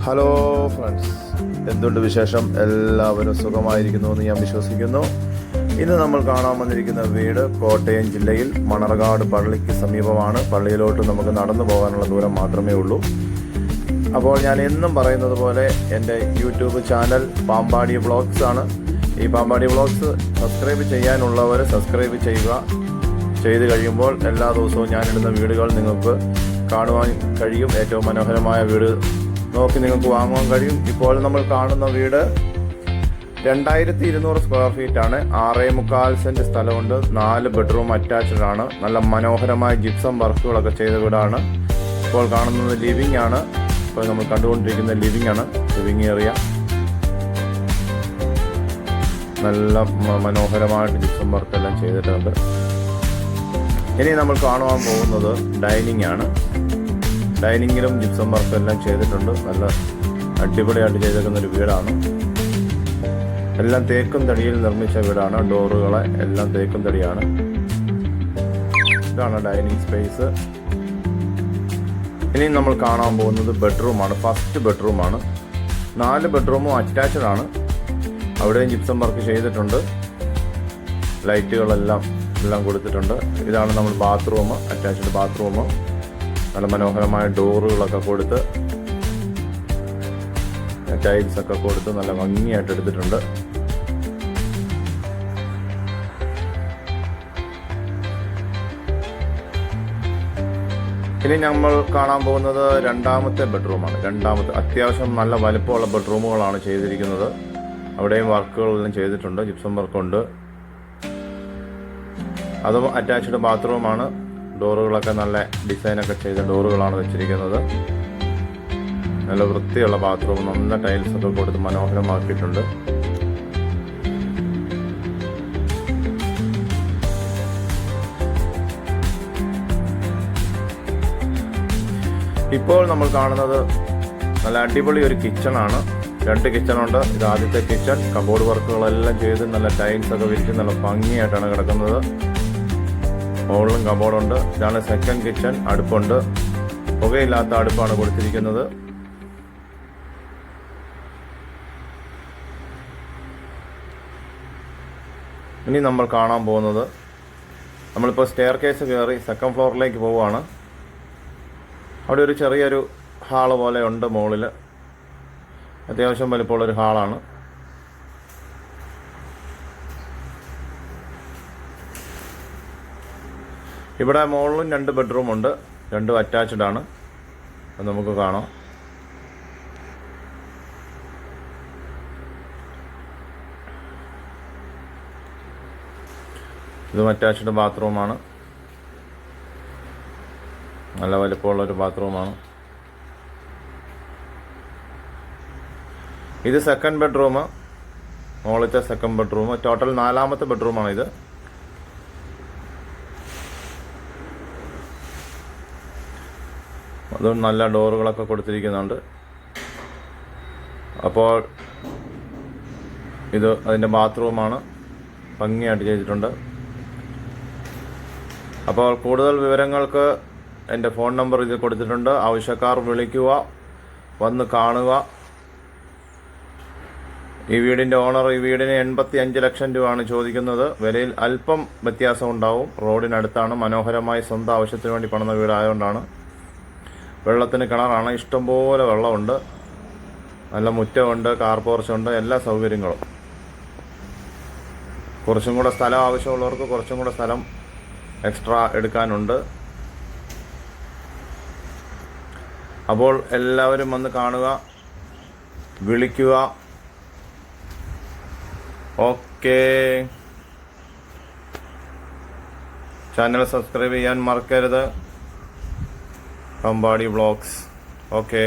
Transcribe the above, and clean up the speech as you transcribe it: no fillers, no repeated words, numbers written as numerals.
Hello friends, എന്തുണ്ട് വിശേഷം? എല്ലാവരും സുഖമായിരിക്കുന്നു എന്ന് ഞാൻ വിശ്വസിക്കുന്നു. ഇന്ന് നമ്മൾ കാണാൻ വന്നിരിക്കുന്ന വീട് കോട്ടയം ജില്ലയിൽ മണർകാട് പള്ളിക്ക് സമീപമാണ്. പള്ളിയിലോട്ട് നമുക്ക് നടന്നു പോകാനുള്ള ദൂരം മാത്രമേ ഉള്ളൂ. അപ്പോൾ ഞാൻ എന്നും പറയുന്നത് പോലെ എൻ്റെ യൂട്യൂബ് ചാനൽ പാമ്പാടി വ്ളോഗ്സ് ആണ്. ഈ പാമ്പാടി വ്ളോഗ്സ് സബ്സ്ക്രൈബ് ചെയ്യാനുള്ളവർ സബ്സ്ക്രൈബ് ചെയ്യുക. ചെയ്ത് കഴിയുമ്പോൾ എല്ലാ ദിവസവും ഞാനിടുന്ന വീടുകൾ നിങ്ങൾക്ക് കാണുവാൻ കഴിയും. ഏറ്റവും മനോഹരമായ വീട് നോക്കി നിങ്ങൾക്ക് വാങ്ങുവാൻ കഴിയും. ഇപ്പോൾ നമ്മൾ കാണുന്ന വീട് 2200 സ്ക്വയർ ഫീറ്റ് ആണ്. 6.25 സെൻറ്റ് സ്ഥലമുണ്ട്. 4 ബെഡ്റൂം അറ്റാച്ച്ഡ് ആണ്. നല്ല മനോഹരമായ ജിപ്സം വർക്കുകളൊക്കെ ചെയ്ത വീടാണ്. ഇപ്പോൾ കാണുന്നത് ലിവിംഗ് ആണ്. ഇപ്പോൾ നമ്മൾ കണ്ടുകൊണ്ടിരിക്കുന്ന ലിവിംഗ് ആണ്, ലിവിംഗ് ഏരിയ. നല്ല മനോഹരമായിട്ട് ജിപ്സം വർക്കെല്ലാം ചെയ്തിട്ടുണ്ട്. ഇനി നമ്മൾ കാണുവാൻ പോകുന്നത് ഡൈനിങ് ആണ്. ഡൈനിങ്ങിലും ജിപ്സം വർക്ക് എല്ലാം ചെയ്തിട്ടുണ്ട്. നല്ല അടിപൊളിയായിട്ട് ചെയ്തേക്കുന്ന ഒരു വീടാണ്. എല്ലാം തേക്കും തടിയിൽ നിർമ്മിച്ച വീടാണ്. ഡോറുകളെ എല്ലാം തേക്കും തടിയാണ്. ഇതാണ് ഡൈനിങ് സ്പേസ്. ഇനി നമ്മൾ കാണാൻ പോകുന്നത് ബെഡ്റൂമാണ്. ഫസ്റ്റ് ബെഡ്റൂമാണ്. 4 ബെഡ്റൂമും അറ്റാച്ച്ഡ് ആണ്. അവിടെയും ജിപ്സം വർക്ക് ചെയ്തിട്ടുണ്ട്. ലൈറ്റുകളെല്ലാം കൊടുത്തിട്ടുണ്ട്. ഇതാണ് നമ്മൾ ബാത്റൂം, അറ്റാച്ച്ഡ് ബാത്റൂം. നല്ല മനോഹരമായ ഡോറുകളൊക്കെ കൊടുത്ത് ടൈൽസ് ഒക്കെ കൊടുത്ത് നല്ല ഭംഗിയായിട്ട് എടുത്തിട്ടുണ്ട്. ഇനി നമ്മൾ കാണാൻ പോകുന്നത് രണ്ടാമത്തെ ബെഡ്റൂമാണ്. അത്യാവശ്യം നല്ല വലിപ്പമുള്ള ബെഡ്റൂമുകളാണ് ചെയ്തിരിക്കുന്നത്. അവിടെയും വർക്കുകളെല്ലാം ചെയ്തിട്ടുണ്ട്. ജിപ്സം വർക്കുണ്ട്. അതും അറ്റാച്ച്ഡ് ബാത്റൂമാണ്. ഡോറുകളൊക്കെ നല്ല ഡിസൈനൊക്കെ ചെയ്ത ഡോറുകളാണ് വെച്ചിരിക്കുന്നത്. നല്ല വൃത്തിയുള്ള ബാത്റൂം. നല്ല ടൈൽസ് ഒക്കെ കൊടുത്ത് മനോഹരമാക്കിയിട്ടുണ്ട്. ഇപ്പോൾ നമ്മൾ കാണുന്നത് നല്ല അടിപൊളി ഒരു കിച്ചണാണ്. 2 കിച്ചണുണ്ട്. ഇത് ആദ്യത്തെ കിച്ചൺ. കബോർഡ് വർക്കുകളെല്ലാം ചെയ്ത് നല്ല ടൈൽസ് ഒക്കെ വിരിച്ച് നല്ല ഭംഗിയായിട്ടാണ് കിടക്കുന്നത്. മുകളിലും കബോർഡുണ്ട്. ഇതാണ് സെക്കൻഡ് കിച്ചൺ. അടുപ്പുണ്ട്. പുകയില്ലാത്ത അടുപ്പാണ് കൊടുത്തിരിക്കുന്നത്. ഇനി നമ്മൾ കാണാൻ പോകുന്നത്, നമ്മളിപ്പോൾ സ്റ്റെയർ കേസ് കയറി സെക്കൻഡ് ഫ്ലോറിലേക്ക് പോവുകയാണ്. അവിടെ ഒരു ചെറിയൊരു ഹാള് പോലെ ഉണ്ട് മുകളിൽ. അത്യാവശ്യം വലിപ്പമുള്ളൊരു ഹാളാണ്. ഇവിടെ മുകളിലും 2 ബെഡ്റൂം ഉണ്ട്. 2 അറ്റാച്ച്ഡ് ആണ്. അത് നമുക്ക് കാണാം. ഇതും അറ്റാച്ച്ഡ് ബാത്റൂമാണ്. നല്ല വലിപ്പമുള്ളൊരു ബാത്റൂമാണ്. ഇത് സെക്കൻഡ് ബെഡ്റൂം. മുകളിലത്തെ സെക്കൻഡ് ബെഡ്റൂം. ടോട്ടൽ 4ാമത്തെ ബെഡ്റൂമാണ് ഇത്. അതും നല്ല ഡോറുകളൊക്കെ കൊടുത്തിരിക്കുന്നുണ്ട്. അപ്പോൾ ഇത് അതിൻ്റെ ബാത്റൂമാണ്. ഭംഗിയായിട്ട് ചെയ്തിട്ടുണ്ട്. അപ്പോൾ കൂടുതൽ വിവരങ്ങൾക്ക് എൻ്റെ ഫോൺ നമ്പർ ഇതിൽ കൊടുത്തിട്ടുണ്ട്. ആവശ്യക്കാർ വിളിക്കുക, വന്ന് കാണുക. ഈ വീടിൻ്റെ ഓണർ ഈ വീടിന് 85 ലക്ഷം രൂപയാണ് ചോദിക്കുന്നത്. വിലയിൽ അല്പം വ്യത്യാസം ഉണ്ടാവും. റോഡിനടുത്താണ്. മനോഹരമായി സ്വന്തം ആവശ്യത്തിന് വേണ്ടി പണിത വീടായതുകൊണ്ടാണ്. വെള്ളത്തിന് കിണറാണ്. ഇഷ്ടംപോലെ വെള്ളമുണ്ട്. നല്ല മുറ്റമുണ്ട്. കാർ പോർച്ചുണ്ട്. എല്ലാ സൗകര്യങ്ങളും. കുറച്ചും കൂടെ സ്ഥലം ആവശ്യമുള്ളവർക്ക് കുറച്ചും കൂടെ സ്ഥലം എക്സ്ട്രാ എടുക്കാനുണ്ട്. അപ്പോൾ എല്ലാവരും വന്ന് കാണുക, വിളിക്കുക. ഓക്കേ. ചാനൽ സബ്സ്ക്രൈബ് ചെയ്യാൻ മറക്കരുത്. പാമ്പാടി വ്ളോഗ്സ്. ഓക്കേ.